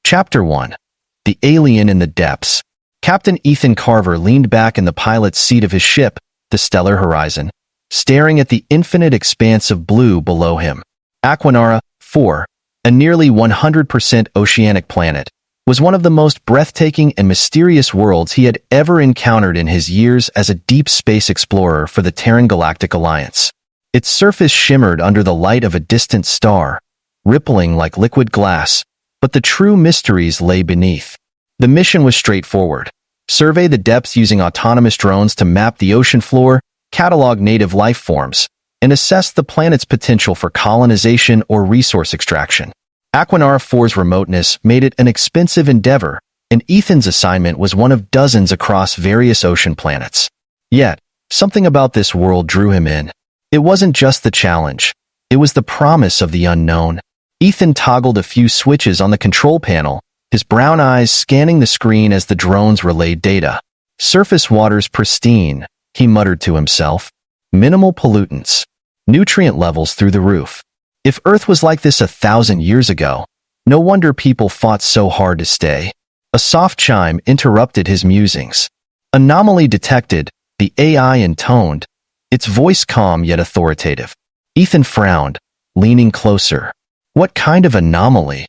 Chapter 1. The Alien in the Depths. Captain Ethan Carver leaned back in the pilot's seat of his ship, the Stellar Horizon, staring at the infinite expanse of blue below him. Aquanara 4, a nearly 100% oceanic planet, was one of the most breathtaking and mysterious worlds he had ever encountered in his years as a deep space explorer for the Terran Galactic Alliance. Its surface shimmered under the light of a distant star, rippling like liquid glass, but the true mysteries lay beneath. The mission was straightforward. Survey the depths using autonomous drones to map the ocean floor, catalog native life forms, and assess the planet's potential for colonization or resource extraction. Aquanara 4's remoteness made it an expensive endeavor, and Ethan's assignment was one of dozens across various ocean planets. Yet, something about this world drew him in. It wasn't just the challenge. It was the promise of the unknown. Ethan toggled a few switches on the control panel, his brown eyes scanning the screen as the drones relayed data. Surface waters pristine, he muttered to himself. Minimal pollutants. Nutrient levels through the roof. If Earth was like this 1,000 years ago, no wonder people fought so hard to stay. A soft chime interrupted his musings. Anomaly detected, the AI intoned, its voice calm yet authoritative. Ethan frowned, leaning closer. What kind of anomaly?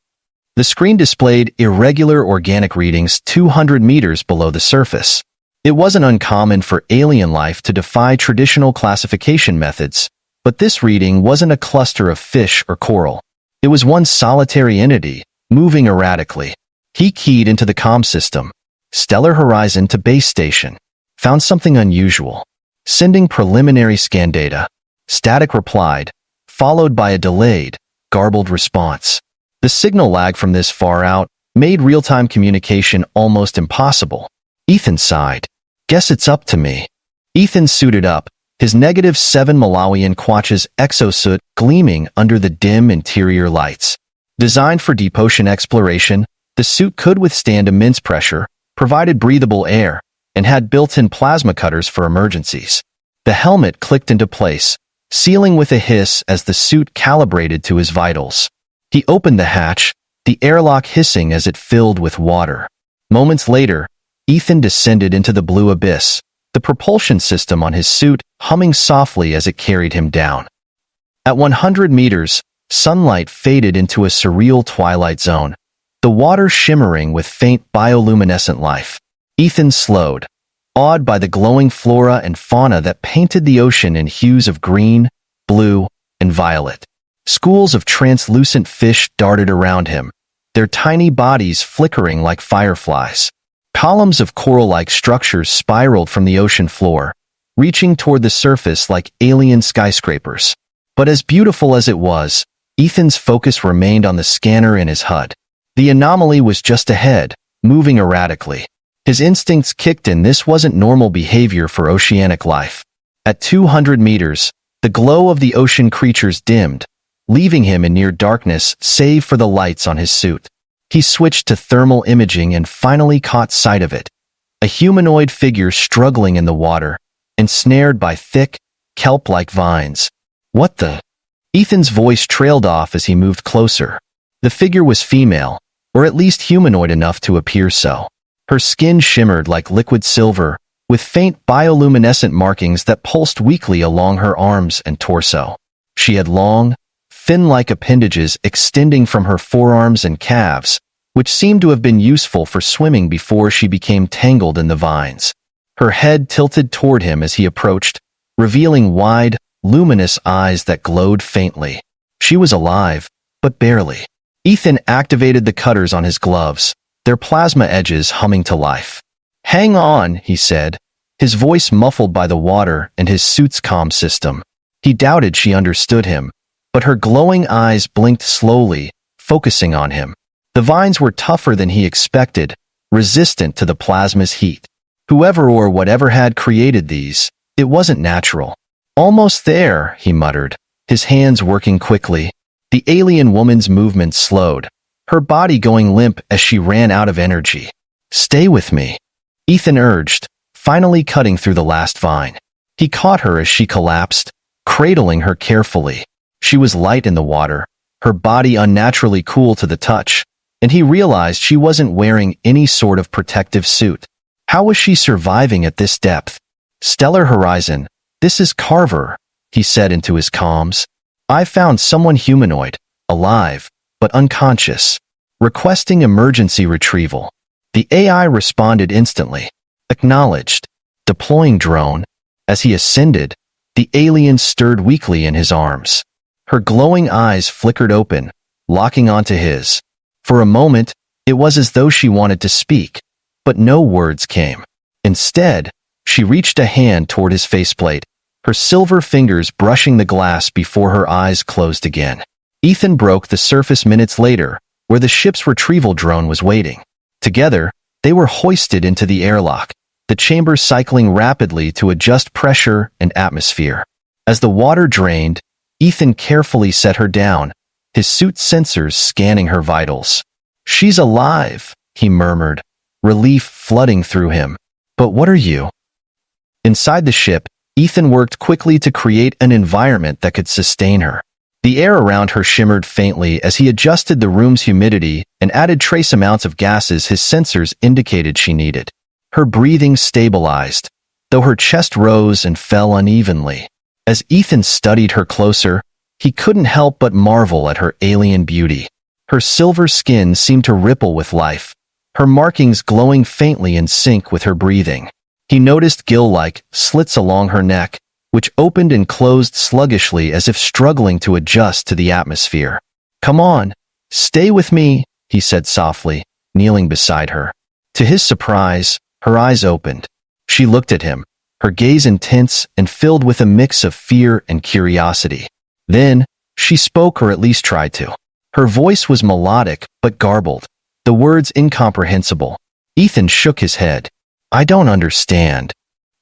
The screen displayed irregular organic readings 200 meters below the surface. It wasn't uncommon for alien life to defy traditional classification methods, but this reading wasn't a cluster of fish or coral. It was one solitary entity, moving erratically. He keyed into the comm system. Stellar Horizon to base station. Found something unusual. Sending preliminary scan data. Static replied, followed by a delayed, garbled response. The signal lag from this far out made real-time communication almost impossible. Ethan sighed. Guess it's up to me. Ethan suited up, his -7 Malawian Quatches exosuit gleaming under the dim interior lights. Designed for deep ocean exploration, the suit could withstand immense pressure, provided breathable air, and had built-in plasma cutters for emergencies. The helmet clicked into place, sealing with a hiss as the suit calibrated to his vitals. He opened the hatch, the airlock hissing as it filled with water. Moments later, Ethan descended into the blue abyss, the propulsion system on his suit humming softly as it carried him down. At 100 meters, sunlight faded into a surreal twilight zone, the water shimmering with faint bioluminescent life. Ethan slowed, awed by the glowing flora and fauna that painted the ocean in hues of green, blue, and violet. Schools of translucent fish darted around him, their tiny bodies flickering like fireflies. Columns of coral-like structures spiraled from the ocean floor, reaching toward the surface like alien skyscrapers. But as beautiful as it was, Ethan's focus remained on the scanner in his HUD. The anomaly was just ahead, moving erratically. His instincts kicked in. This wasn't normal behavior for oceanic life. At 200 meters, the glow of the ocean creatures dimmed, leaving him in near darkness save for the lights on his suit. He switched to thermal imaging and finally caught sight of it. A humanoid figure struggling in the water, ensnared by thick, kelp-like vines. What the? Ethan's voice trailed off as he moved closer. The figure was female, or at least humanoid enough to appear so. Her skin shimmered like liquid silver, with faint bioluminescent markings that pulsed weakly along her arms and torso. She had long, fin-like appendages extending from her forearms and calves, which seemed to have been useful for swimming before she became tangled in the vines. Her head tilted toward him as he approached, revealing wide, luminous eyes that glowed faintly. She was alive, but barely. Ethan activated the cutters on his gloves, their plasma edges humming to life. "Hang on," he said, his voice muffled by the water and his suit's comm system. He doubted she understood him, but her glowing eyes blinked slowly, focusing on him. The vines were tougher than he expected, resistant to the plasma's heat. Whoever or whatever had created these, it wasn't natural. "Almost there," he muttered, his hands working quickly. The alien woman's movements slowed, her body going limp as she ran out of energy. "Stay with me," Ethan urged, finally cutting through the last vine. He caught her as she collapsed, cradling her carefully. She was light in the water, her body unnaturally cool to the touch, and he realized she wasn't wearing any sort of protective suit. How was she surviving at this depth? Stellar Horizon, this is Carver, he said into his comms. I found someone humanoid, alive, but unconscious, requesting emergency retrieval. The AI responded instantly. Acknowledged. Deploying drone. As he ascended, the alien stirred weakly in his arms. Her glowing eyes flickered open, locking onto his. For a moment, it was as though she wanted to speak, but no words came. Instead, she reached a hand toward his faceplate, her silver fingers brushing the glass before her eyes closed again. Ethan broke the surface minutes later, where the ship's retrieval drone was waiting. Together, they were hoisted into the airlock, the chamber cycling rapidly to adjust pressure and atmosphere. As the water drained, Ethan carefully set her down, his suit sensors scanning her vitals. She's alive, he murmured, relief flooding through him. But what are you? Inside the ship, Ethan worked quickly to create an environment that could sustain her. The air around her shimmered faintly as he adjusted the room's humidity and added trace amounts of gases his sensors indicated she needed. Her breathing stabilized, though her chest rose and fell unevenly. As Ethan studied her closer, he couldn't help but marvel at her alien beauty. Her silver skin seemed to ripple with life, her markings glowing faintly in sync with her breathing. He noticed gill-like slits along her neck, which opened and closed sluggishly as if struggling to adjust to the atmosphere. Come on, stay with me, he said softly, kneeling beside her. To his surprise, her eyes opened. She looked at him, her gaze intense and filled with a mix of fear and curiosity. Then, she spoke, or at least tried to. Her voice was melodic but garbled, the words incomprehensible. Ethan shook his head. I don't understand.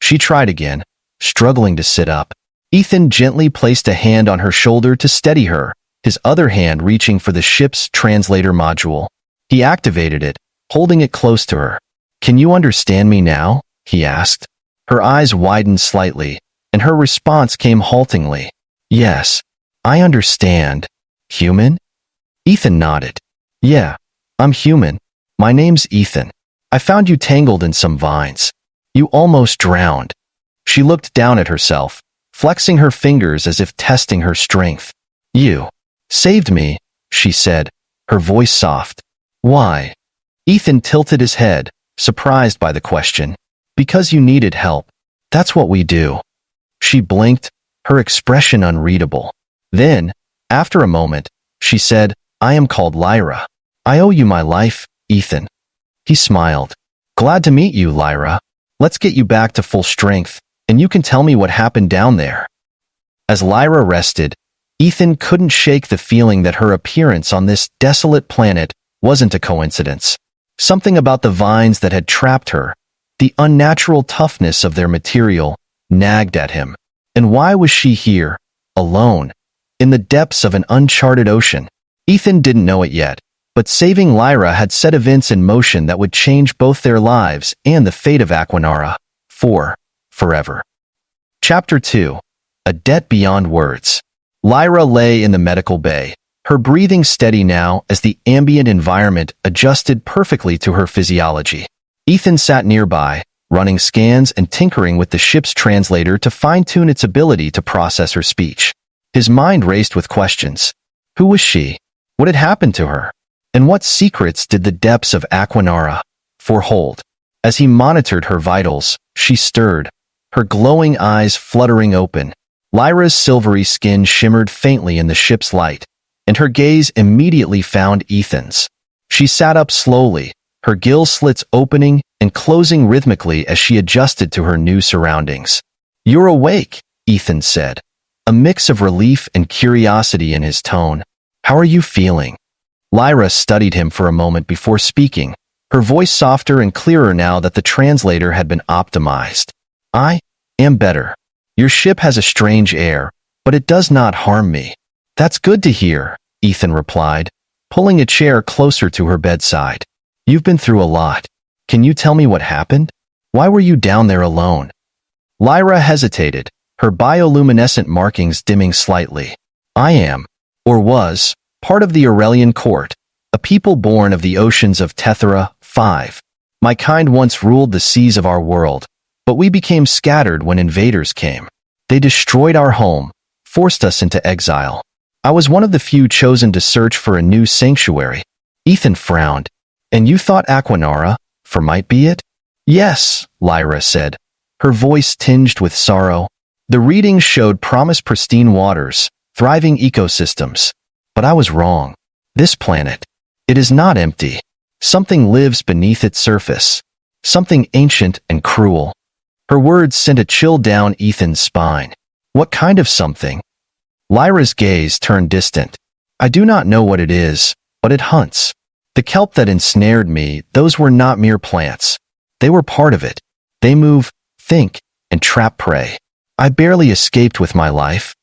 She tried again, struggling to sit up. Ethan gently placed a hand on her shoulder to steady her, his other hand reaching for the ship's translator module. He activated it, holding it close to her. Can you understand me now? He asked. Her eyes widened slightly, and her response came haltingly. Yes, I understand. Human? Ethan nodded. Yeah, I'm human. My name's Ethan. I found you tangled in some vines. You almost drowned. She looked down at herself, flexing her fingers as if testing her strength. You saved me, she said, her voice soft. Why? Ethan tilted his head, surprised by the question. Because you needed help. That's what we do. She blinked, her expression unreadable. Then, after a moment, she said, I am called Lyra. I owe you my life, Ethan. He smiled. Glad to meet you, Lyra. Let's get you back to full strength, and you can tell me what happened down there. As Lyra rested, Ethan couldn't shake the feeling that her appearance on this desolate planet wasn't a coincidence. Something about the vines that had trapped her, the unnatural toughness of their material, nagged at him. And why was she here, alone, in the depths of an uncharted ocean? Ethan didn't know it yet, but saving Lyra had set events in motion that would change both their lives and the fate of Aquanara, forever. Chapter 2. A Debt Beyond Words. Lyra lay in the medical bay, her breathing steady now as the ambient environment adjusted perfectly to her physiology. Ethan sat nearby, running scans and tinkering with the ship's translator to fine-tune its ability to process her speech. His mind raced with questions. Who was she? What had happened to her? And what secrets did the depths of Aquanara hold? As he monitored her vitals, she stirred, her glowing eyes fluttering open. Lyra's silvery skin shimmered faintly in the ship's light, and her gaze immediately found Ethan's. She sat up slowly, her gill slits opening and closing rhythmically as she adjusted to her new surroundings. You're awake, Ethan said, a mix of relief and curiosity in his tone. How are you feeling? Lyra studied him for a moment before speaking, her voice softer and clearer now that the translator had been optimized. I am better. Your ship has a strange air, but it does not harm me. That's good to hear, Ethan replied, pulling a chair closer to her bedside. You've been through a lot. Can you tell me what happened? Why were you down there alone? Lyra hesitated, her bioluminescent markings dimming slightly. I am, or was, part of the Aurelian court, a people born of the oceans of Tethera, 5. My kind once ruled the seas of our world, but we became scattered when invaders came. They destroyed our home, forced us into exile. I was one of the few chosen to search for a new sanctuary. Ethan frowned. And you thought Aquanara, for might be it? Yes, Lyra said, her voice tinged with sorrow. The readings showed promised pristine waters, thriving ecosystems. But I was wrong. This planet, it is not empty. Something lives beneath its surface. Something ancient and cruel. Her words sent a chill down Ethan's spine. What kind of something? Lyra's gaze turned distant. I do not know what it is, but it hunts. The kelp that ensnared me, those were not mere plants. They were part of it. They move, think, and trap prey. I barely escaped with my life.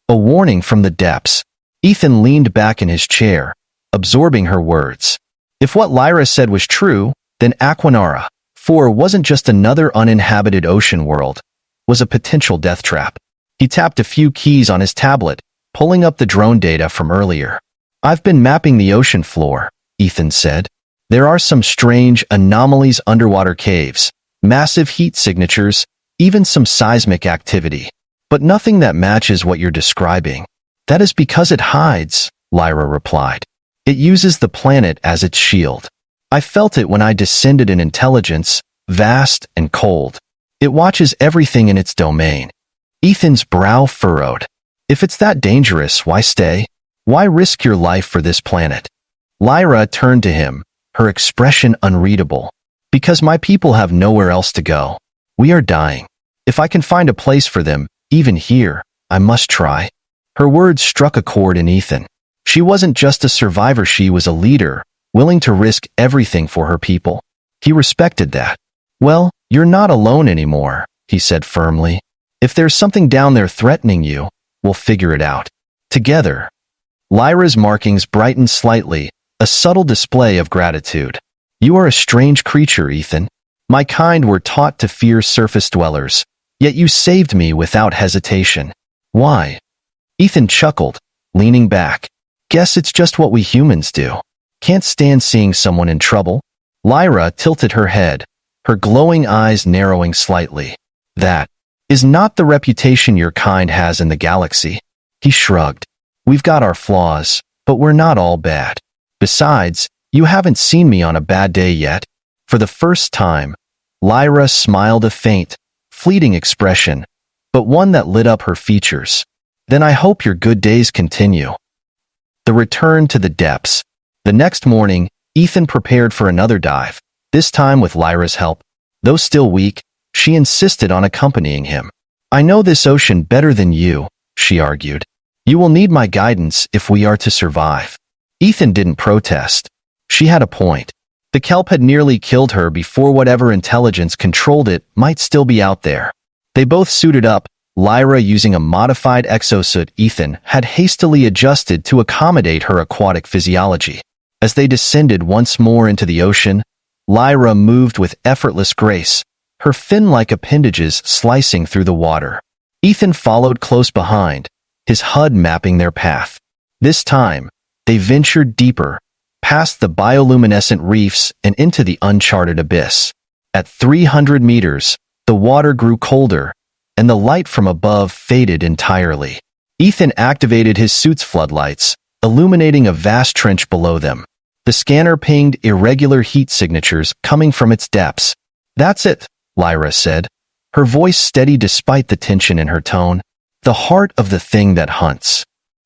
A warning from the depths. Ethan leaned back in his chair, absorbing her words. If what Lyra said was true, then Aquanara, 4 wasn't just another uninhabited ocean world, was a potential death trap. He tapped a few keys on his tablet, pulling up the drone data from earlier. I've been mapping the ocean floor, Ethan said. There are some strange anomalies, underwater caves, massive heat signatures, even some seismic activity. But nothing that matches what you're describing. That is because it hides, Lyra replied. It uses the planet as its shield. I felt it when I descended in intelligence, vast and cold. It watches everything in its domain. Ethan's brow furrowed. If it's that dangerous, why stay? Why risk your life for this planet? Lyra turned to him, her expression unreadable. Because my people have nowhere else to go. We are dying. If I can find a place for them, even here, I must try. Her words struck a chord in Ethan. She wasn't just a survivor, she was a leader, willing to risk everything for her people. He respected that. Well, you're not alone anymore, he said firmly. If there's something down there threatening you, we'll figure it out. Together. Lyra's markings brightened slightly, a subtle display of gratitude. You are a strange creature, Ethan. My kind were taught to fear surface dwellers, yet you saved me without hesitation. Why? Ethan chuckled, leaning back. Guess it's just what we humans do. Can't stand seeing someone in trouble. Lyra tilted her head, her glowing eyes narrowing slightly. That is not the reputation your kind has in the galaxy. He shrugged. We've got our flaws, but we're not all bad. Besides, you haven't seen me on a bad day yet. For the first time, Lyra smiled, a faint, fleeting expression, but one that lit up her features. Then I hope your good days continue. The return to the depths. The next morning, Ethan prepared for another dive, this time with Lyra's help. Though still weak, she insisted on accompanying him. I know this ocean better than you, she argued. You will need my guidance if we are to survive. Ethan didn't protest. She had a point. The kelp had nearly killed her before whatever intelligence controlled it might still be out there. They both suited up, Lyra using a modified exosuit Ethan had hastily adjusted to accommodate her aquatic physiology. As they descended once more into the ocean, Lyra moved with effortless grace, her fin-like appendages slicing through the water. Ethan followed close behind, his HUD mapping their path. This time, they ventured deeper, past the bioluminescent reefs and into the uncharted abyss. At 300 meters, the water grew colder, and the light from above faded entirely. Ethan activated his suit's floodlights, illuminating a vast trench below them. The scanner pinged irregular heat signatures coming from its depths. That's it, Lyra said, her voice steady despite the tension in her tone. The heart of the thing that hunts.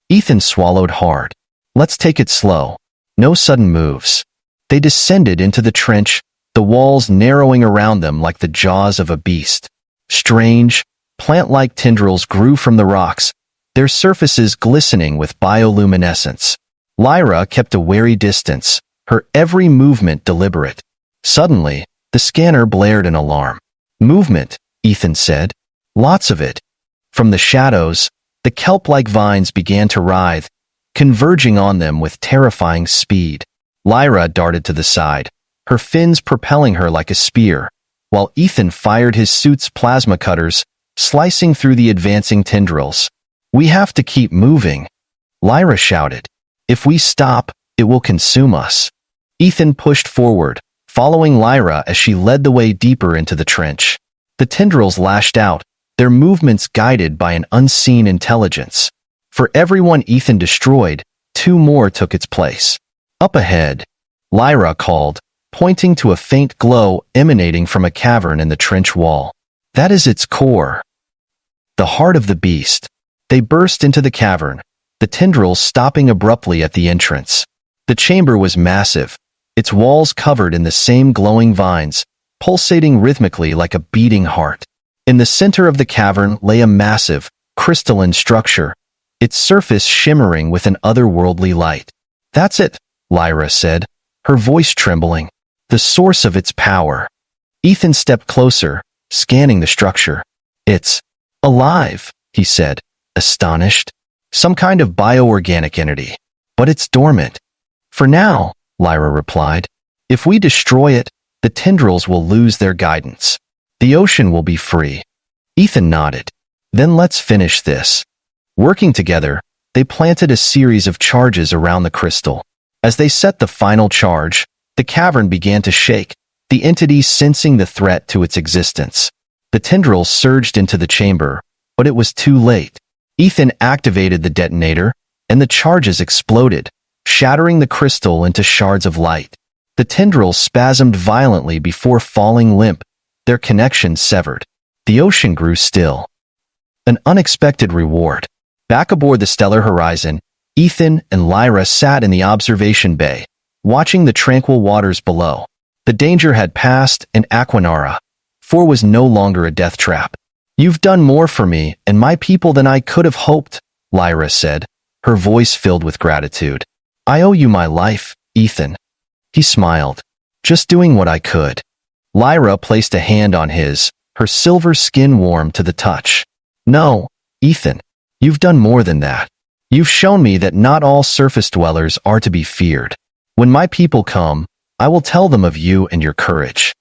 Ethan swallowed hard. Let's take it slow. No sudden moves. They descended into the trench, the walls narrowing around them like the jaws of a beast. Strange, plant-like tendrils grew from the rocks, their surfaces glistening with bioluminescence. Lyra kept a wary distance, her every movement deliberate. Suddenly, the scanner blared an alarm. Movement, Ethan said. Lots of it. From the shadows, the kelp-like vines began to writhe, converging on them with terrifying speed. Lyra darted to the side, her fins propelling her like a spear, while Ethan fired his suit's plasma cutters, slicing through the advancing tendrils. We have to keep moving, Lyra shouted. If we stop, It will consume us. Ethan pushed forward, following Lyra as she led the way deeper into the trench. The tendrils lashed out, their movements guided by an unseen intelligence. For every one Ethan destroyed, 2 more took its place. Up ahead, Lyra called, pointing to a faint glow emanating from a cavern in the trench wall. That is its core. The heart of the beast. They burst into the cavern, the tendrils stopping abruptly at the entrance. The chamber was massive, its walls covered in the same glowing vines, pulsating rhythmically like a beating heart. In the center of the cavern lay a massive, crystalline structure, its surface shimmering with an otherworldly light. That's it, Lyra said, her voice trembling. The source of its power. Ethan stepped closer, scanning the structure. It's alive, he said, astonished. Some kind of bioorganic entity. But it's dormant. For now, Lyra replied. If we destroy it, the tendrils will lose their guidance. The ocean will be free. Ethan nodded. Then let's finish this. Working together, they planted a series of charges around the crystal. As they set the final charge, the cavern began to shake, the entity sensing the threat to its existence. The tendrils surged into the chamber, but it was too late. Ethan activated the detonator, and the charges exploded, shattering the crystal into shards of light. The tendrils spasmed violently before falling limp, their connection severed. The ocean grew still. An unexpected reward. Back aboard the stellar horizon, Ethan and Lyra sat in the observation bay, watching the tranquil waters below. The danger had passed, and Aquanara 4 was no longer a death trap. You've done more for me and my people than I could have hoped, Lyra said, her voice filled with gratitude. I owe you my life, Ethan. He smiled. Just doing what I could. Lyra placed a hand on his, her silver skin warm to the touch. No, Ethan, you've done more than that. You've shown me that not all surface dwellers are to be feared. When my people come, I will tell them of you and your courage.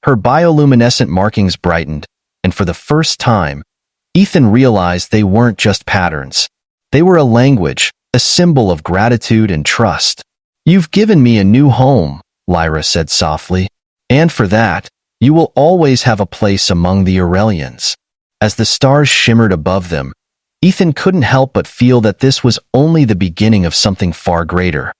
Her bioluminescent markings brightened, and for the first time, Ethan realized they weren't just patterns. They were a language, a symbol of gratitude and trust. You've given me a new home, Lyra said softly, and for that, you will always have a place among the Aurelians. As the stars shimmered above them, Ethan couldn't help but feel that this was only the beginning of something far greater.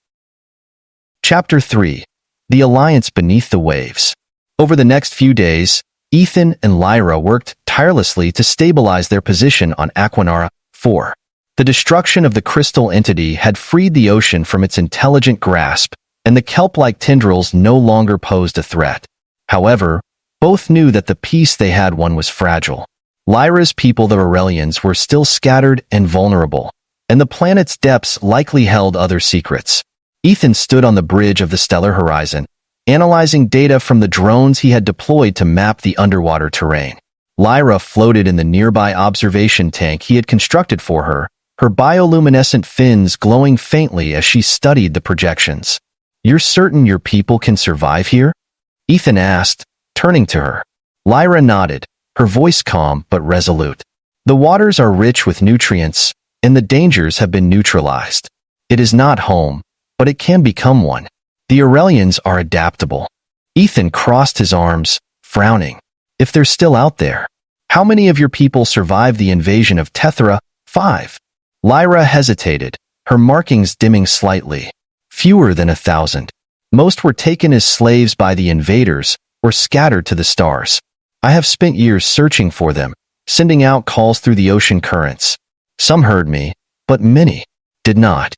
Chapter 3. The Alliance Beneath the Waves. Over the next few days, Ethan and Lyra worked tirelessly to stabilize their position on Aquanara 4. The destruction of the crystal entity had freed the ocean from its intelligent grasp, and the kelp-like tendrils no longer posed a threat. However, both knew that the peace they had won was fragile. Lyra's people, the Aurelians, were still scattered and vulnerable, and the planet's depths likely held other secrets. Ethan stood on the bridge of the stellar horizon, analyzing data from the drones he had deployed to map the underwater terrain. Lyra floated in the nearby observation tank he had constructed for her, her bioluminescent fins glowing faintly as she studied the projections. You're certain your people can survive here? Ethan asked, turning to her. Lyra nodded, her voice calm but resolute. The waters are rich with nutrients, and the dangers have been neutralized. It is not home, but it can become one. The Aurelians are adaptable. Ethan crossed his arms, frowning. If they're still out there, how many of your people survived the invasion of Tethra 5? Lyra hesitated, her markings dimming slightly. Fewer than 1,000. Most were taken as slaves by the invaders or scattered to the stars. I have spent years searching for them, sending out calls through the ocean currents. Some heard me, but many did not.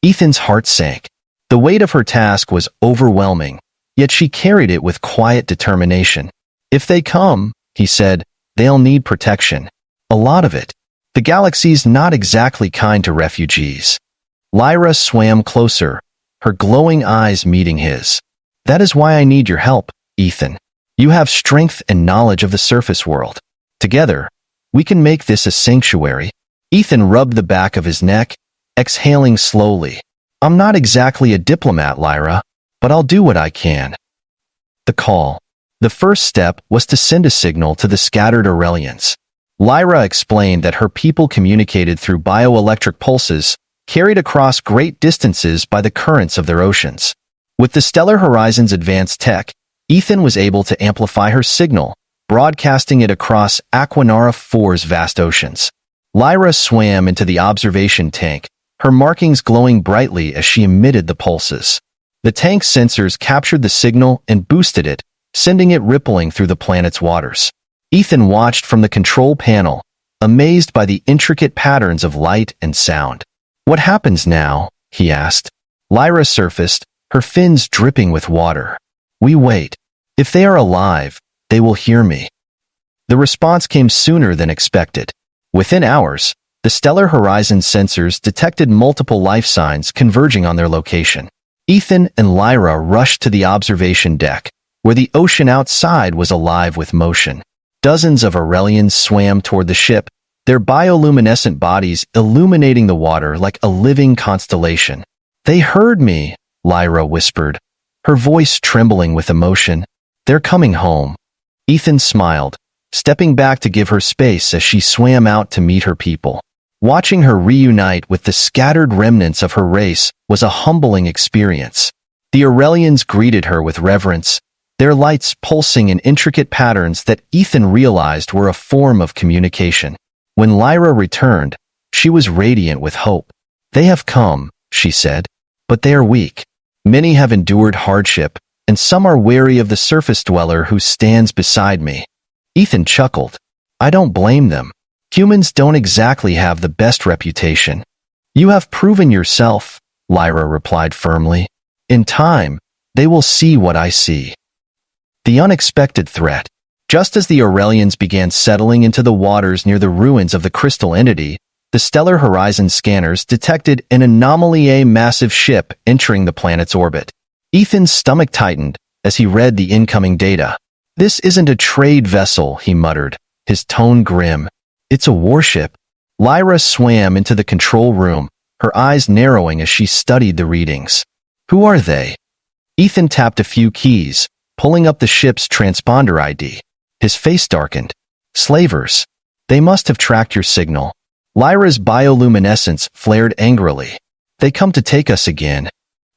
Ethan's heart sank. The weight of her task was overwhelming, yet she carried it with quiet determination. If they come, he said, they'll need protection. A lot of it. The galaxy's not exactly kind to refugees. Lyra swam closer, her glowing eyes meeting his. That is why I need your help, Ethan. You have strength and knowledge of the surface world. Together, we can make this a sanctuary. Ethan rubbed the back of his neck, exhaling slowly. I'm not exactly a diplomat, Lyra, but I'll do what I can. The call. The first step was to send a signal to the scattered Aurelians. Lyra explained that her people communicated through bioelectric pulses, carried across great distances by the currents of their oceans. With the Stellar Horizon's advanced tech, Ethan was able to amplify her signal, broadcasting it across Aquanara 4's vast oceans. Lyra swam into the observation tank, her markings glowing brightly as she emitted the pulses. The tank's sensors captured the signal and boosted it, sending it rippling through the planet's waters. Ethan watched from the control panel, amazed by the intricate patterns of light and sound. "What happens now?" he asked. Lyra surfaced, her fins dripping with water. "We wait. If they are alive, they will hear me." The response came sooner than expected. Within hours, the Stellar Horizon sensors detected multiple life signs converging on their location. Ethan and Lyra rushed to the observation deck, where the ocean outside was alive with motion. Dozens of Aurelians swam toward the ship, their bioluminescent bodies illuminating the water like a living constellation. "They heard me," Lyra whispered, her voice trembling with emotion. "They're coming home." Ethan smiled, stepping back to give her space as she swam out to meet her people. Watching her reunite with the scattered remnants of her race was a humbling experience. The Aurelians greeted her with reverence, their lights pulsing in intricate patterns that Ethan realized were a form of communication. When Lyra returned, she was radiant with hope. "They have come," she said, "but they are weak. Many have endured hardship, and some are wary of the surface dweller who stands beside me." Ethan chuckled. "I don't blame them. Humans don't exactly have the best reputation." "You have proven yourself," Lyra replied firmly. "In time, they will see what I see." The unexpected threat. Just as the Aurelians began settling into the waters near the ruins of the crystal entity, the Stellar Horizon scanners detected an anomaly, a massive ship entering the planet's orbit. Ethan's stomach tightened as he read the incoming data. "This isn't a trade vessel," he muttered, his tone grim. "It's a warship." Lyra swam into the control room, her eyes narrowing as she studied the readings. "Who are they?" Ethan tapped a few keys, pulling up the ship's transponder ID. His face darkened. "Slavers. They must have tracked your signal." Lyra's bioluminescence flared angrily. "They come to take us again."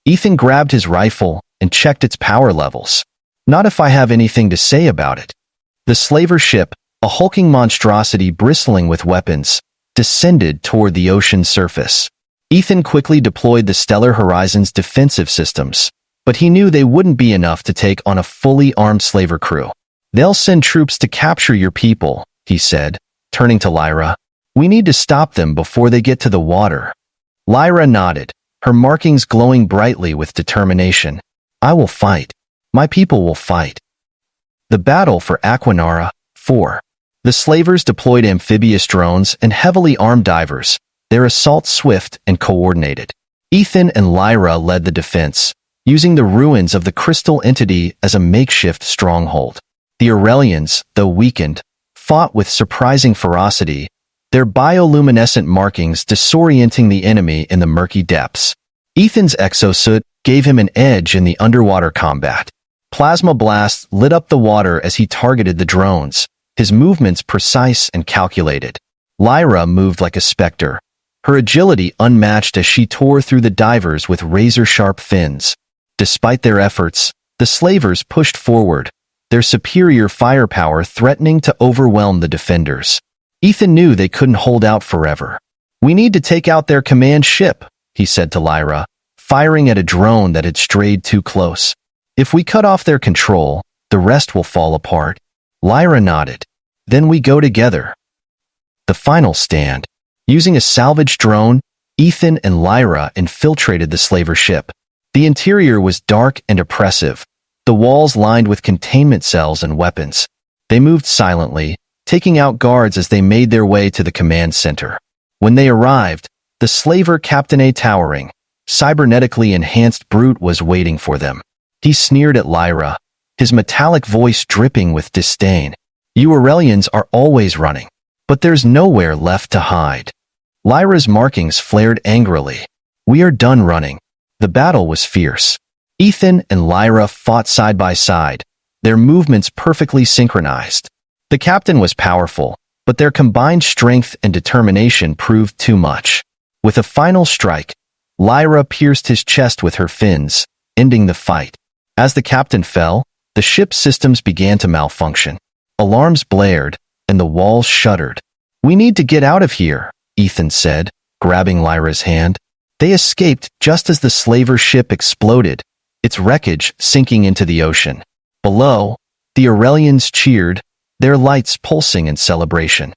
Ethan grabbed his rifle and checked its power levels. "Not if I have anything to say about it." The slaver ship, a hulking monstrosity bristling with weapons, descended toward the ocean's surface. Ethan quickly deployed the Stellar Horizon's defensive systems, but he knew they wouldn't be enough to take on a fully armed slaver crew. "They'll send troops to capture your people," he said, turning to Lyra. "We need to stop them before they get to the water." Lyra nodded, her markings glowing brightly with determination. "I will fight. My people will fight." The battle for Aquanara 4. The slavers deployed amphibious drones and heavily armed divers, their assault swift and coordinated. Ethan and Lyra led the defense, using the ruins of the crystal entity as a makeshift stronghold. The Aurelians, though weakened, fought with surprising ferocity, their bioluminescent markings disorienting the enemy in the murky depths. Ethan's exosuit gave him an edge in the underwater combat. Plasma blasts lit up the water as he targeted the drones, his movements precise and calculated. Lyra moved like a specter, her agility unmatched as she tore through the divers with razor-sharp fins. Despite their efforts, the slavers pushed forward, their superior firepower threatening to overwhelm the defenders. Ethan knew they couldn't hold out forever. "We need to take out their command ship," he said to Lyra, firing at a drone that had strayed too close. "If we cut off their control, the rest will fall apart." Lyra nodded. "Then we go together." The final stand. Using a salvage drone, Ethan and Lyra infiltrated the slaver ship. The interior was dark and oppressive, the walls lined with containment cells and weapons. They moved silently, taking out guards as they made their way to the command center. When they arrived, the slaver Captain A towering, cybernetically enhanced brute was waiting for them. He sneered at Lyra, his metallic voice dripping with disdain. "You Aurelians are always running, but there's nowhere left to hide." Lyra's markings flared angrily. "We are done running." The battle was fierce. Ethan and Lyra fought side by side, their movements perfectly synchronized. The captain was powerful, but their combined strength and determination proved too much. With a final strike, Lyra pierced his chest with her fins, ending the fight. As the captain fell, the ship's systems began to malfunction. Alarms blared, and the walls shuddered. "We need to get out of here," Ethan said, grabbing Lyra's hand. They escaped just as the slaver ship exploded, its wreckage sinking into the ocean. Below, the Aurelians cheered, their lights pulsing in celebration.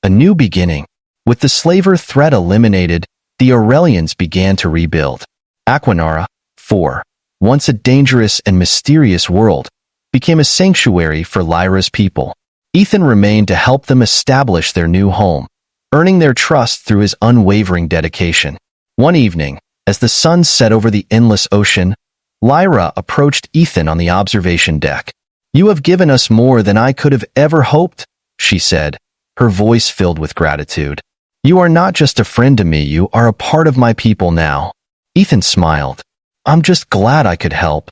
A new beginning. With the slaver threat eliminated, the Aurelians began to rebuild. Aquanara, 4, once a dangerous and mysterious world, became a sanctuary for Lyra's people. Ethan remained to help them establish their new home, earning their trust through his unwavering dedication. One evening, as the sun set over the endless ocean, Lyra approached Ethan on the observation deck. "You have given us more than I could have ever hoped," she said, her voice filled with gratitude. "You are not just a friend to me, you are a part of my people now." Ethan smiled. "I'm just glad I could help."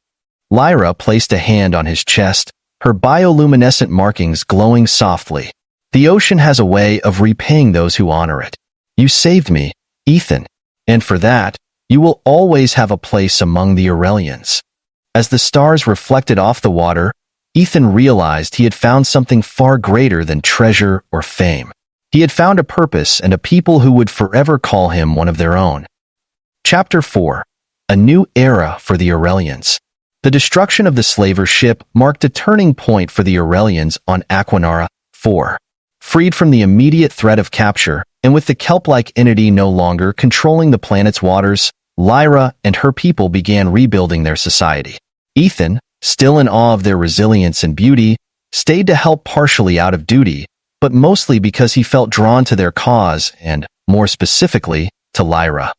Lyra placed a hand on his chest, her bioluminescent markings glowing softly. "The ocean has a way of repaying those who honor it. You saved me, Ethan, and for that, you will always have a place among the Aurelians." As the stars reflected off the water, Ethan realized he had found something far greater than treasure or fame. He had found a purpose and a people who would forever call him one of their own. Chapter 4. A New Era for the Aurelians. The destruction of the slaver ship marked a turning point for the Aurelians on Aquanara 4. Freed from the immediate threat of capture, and with the kelp-like entity no longer controlling the planet's waters, Lyra and her people began rebuilding their society. Ethan, still in awe of their resilience and beauty, stayed to help partially out of duty, but mostly because he felt drawn to their cause and, more specifically, to Lyra.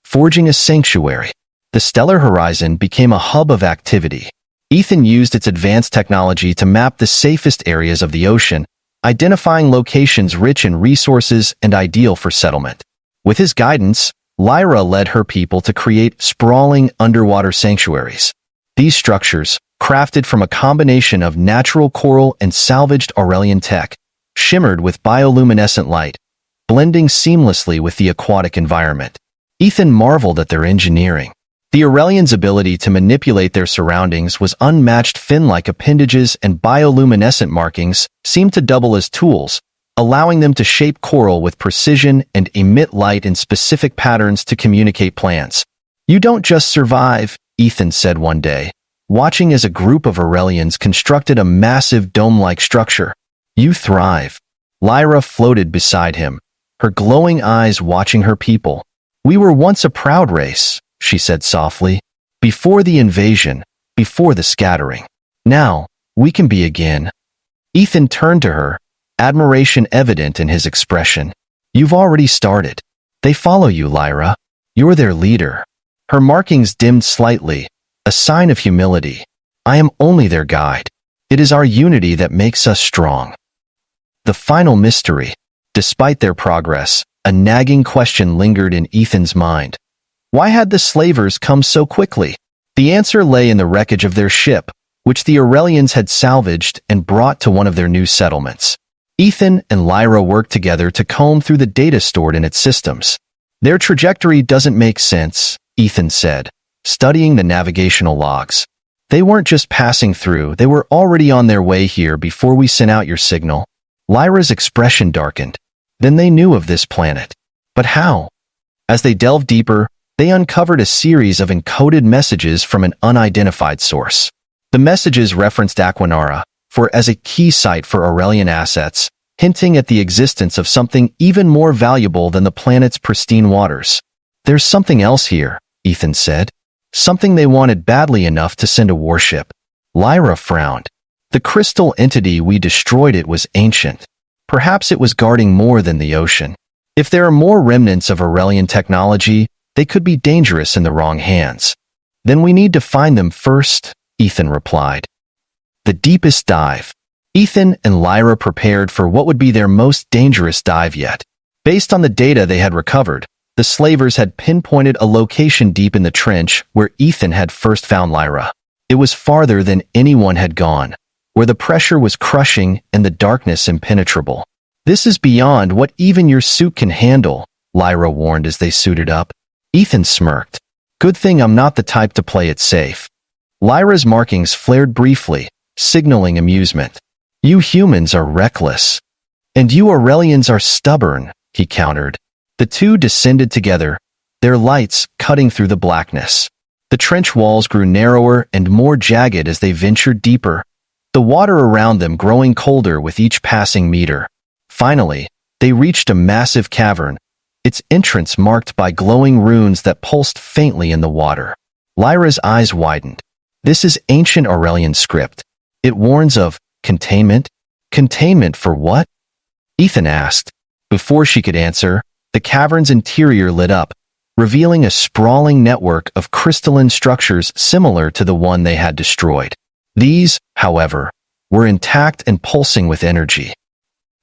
Forging a sanctuary. The stellar horizon became a hub of activity. Ethan used its advanced technology to map the safest areas of the ocean, identifying locations rich in resources and ideal for settlement. With his guidance, Lyra led her people to create sprawling underwater sanctuaries. These structures, crafted from a combination of natural coral and salvaged Aurelian tech, shimmered with bioluminescent light, blending seamlessly with the aquatic environment. Ethan marveled at their engineering. The Aurelians' ability to manipulate their surroundings was unmatched. Fin-like appendages and bioluminescent markings seemed to double as tools, allowing them to shape coral with precision and emit light in specific patterns to communicate plans. "You don't just survive," Ethan said one day, watching as a group of Aurelians constructed a massive dome-like structure. "You thrive." Lyra floated beside him, her glowing eyes watching her people. "We were once a proud race," she said softly, "before the invasion, before the scattering. Now, we can be again." Ethan turned to her, admiration evident in his expression. "You've already started. They follow you, Lyra. You're their leader." Her markings dimmed slightly, a sign of humility. "I am only their guide. It is our unity that makes us strong." The final mystery. Despite their progress, a nagging question lingered in Ethan's mind. Why had the slavers come so quickly? The answer lay in the wreckage of their ship, which the Aurelians had salvaged and brought to one of their new settlements. Ethan and Lyra worked together to comb through the data stored in its systems. "Their trajectory doesn't make sense," Ethan said, studying the navigational logs. "They weren't just passing through, they were already on their way here before we sent out your signal." Lyra's expression darkened. Then they knew of this planet. But how? As they delved deeper, they uncovered a series of encoded messages from an unidentified source. The messages referenced Aquanara as a key site for Aurelian assets, hinting at the existence of something even more valuable than the planet's pristine waters. "There's something else here," Ethan said. "Something they wanted badly enough to send a warship." Lyra frowned. "The crystal entity we destroyed, it was ancient. Perhaps it was guarding more than the ocean. If there are more remnants of Aurelian technology, they could be dangerous in the wrong hands." "Then we need to find them first," Ethan replied. The deepest dive. Ethan and Lyra prepared for what would be their most dangerous dive yet. Based on the data they had recovered, the slavers had pinpointed a location deep in the trench where Ethan had first found Lyra. It was farther than anyone had gone, where the pressure was crushing and the darkness impenetrable. "This is beyond what even your suit can handle," Lyra warned as they suited up. Ethan smirked. Good thing I'm not the type to play it safe. Lyra's markings flared briefly, signaling amusement. You humans are reckless. And you Aurelians are stubborn, he countered. The two descended together, their lights cutting through the blackness. The trench walls grew narrower and more jagged as they ventured deeper, the water around them growing colder with each passing meter. Finally, they reached a massive cavern, its entrance marked by glowing runes that pulsed faintly in the water. Lyra's eyes widened. This is ancient Aurelian script. It warns of containment. Containment for what? Ethan asked. Before she could answer, the cavern's interior lit up, revealing a sprawling network of crystalline structures similar to the one they had destroyed. These, however, were intact and pulsing with energy.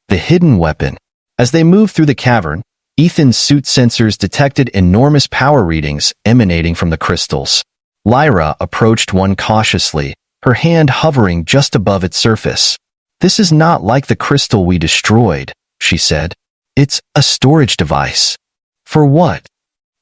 The hidden weapon. As they moved through the cavern, Ethan's suit sensors detected enormous power readings emanating from the crystals. Lyra approached one cautiously, her hand hovering just above its surface. This is not like the crystal we destroyed, she said. It's a storage device. For what?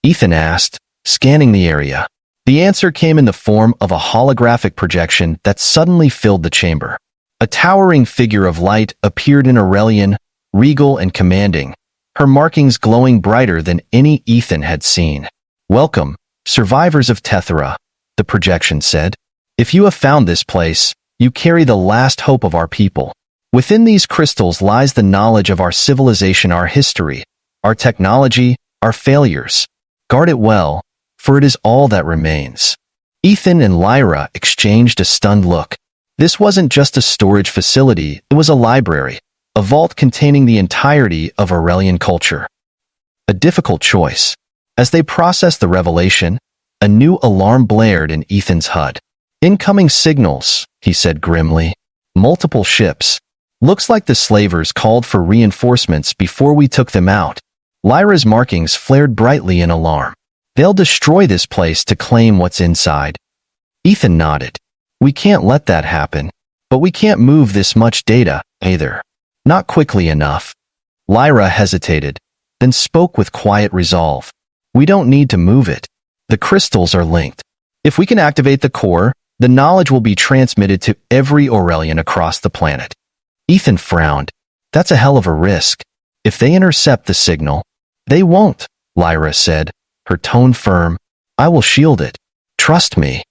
Ethan asked, scanning the area. The answer came in the form of a holographic projection that suddenly filled the chamber. A towering figure of light appeared in Aurelian, regal and commanding, her markings glowing brighter than any Ethan had seen. Welcome, survivors of Tethera, the projection said. If you have found this place, you carry the last hope of our people. Within these crystals lies the knowledge of our civilization, our history, our technology, our failures. Guard it well, for it is all that remains. Ethan and Lyra exchanged a stunned look. This wasn't just a storage facility, it was a library, a vault containing the entirety of Aurelian culture. A difficult choice. As they processed the revelation, a new alarm blared in Ethan's HUD. Incoming signals, he said grimly. Multiple ships. Looks like the slavers called for reinforcements before we took them out. Lyra's markings flared brightly in alarm. They'll destroy this place to claim what's inside. Ethan nodded. We can't let that happen. But we can't move this much data, either. Not quickly enough. Lyra hesitated, then spoke with quiet resolve. We don't need to move it. The crystals are linked. If we can activate the core, the knowledge will be transmitted to every Aurelian across the planet. Ethan frowned. That's a hell of a risk. If they intercept the signal, they won't, Lyra said, her tone firm. I will shield it. Trust me.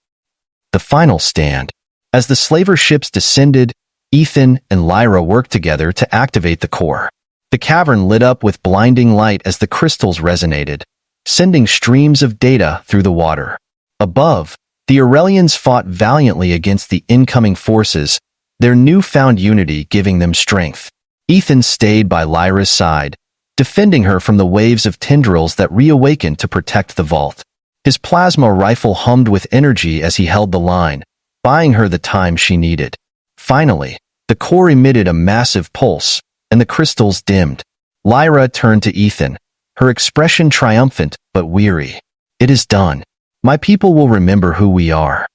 The final stand. As the slaver ships descended, Ethan and Lyra worked together to activate the core. The cavern lit up with blinding light as the crystals resonated, sending streams of data through the water. Above, the Aurelians fought valiantly against the incoming forces, their newfound unity giving them strength. Ethan stayed by Lyra's side, defending her from the waves of tendrils that reawakened to protect the vault. His plasma rifle hummed with energy as he held the line, buying her the time she needed. Finally, the core emitted a massive pulse, and the crystals dimmed. Lyra turned to Ethan, her expression triumphant but weary. It is done. My people will remember who we are.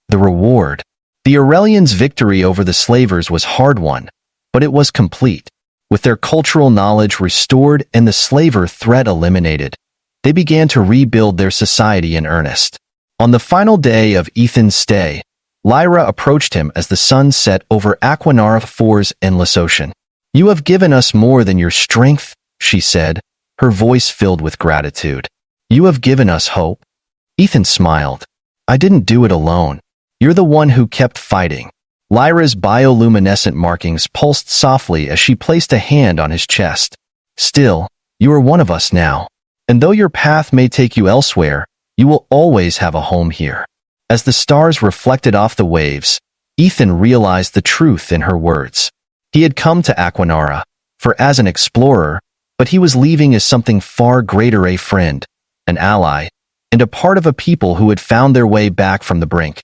The reward. The Aurelians' victory over the slavers was hard-won, but it was complete. With their cultural knowledge restored and the slaver threat eliminated, they began to rebuild their society in earnest. On the final day of Ethan's stay, Lyra approached him as the sun set over Aquanara IV's endless ocean. You have given us more than your strength, she said, her voice filled with gratitude. You have given us hope. Ethan smiled. I didn't do it alone. You're the one who kept fighting. Lyra's bioluminescent markings pulsed softly as she placed a hand on his chest. Still, you are one of us now. And though your path may take you elsewhere, you will always have a home here. As the stars reflected off the waves, Ethan realized the truth in her words. He had come to Aquanara, as an explorer, but he was leaving as something far greater, a friend, an ally, and a part of a people who had found their way back from the brink.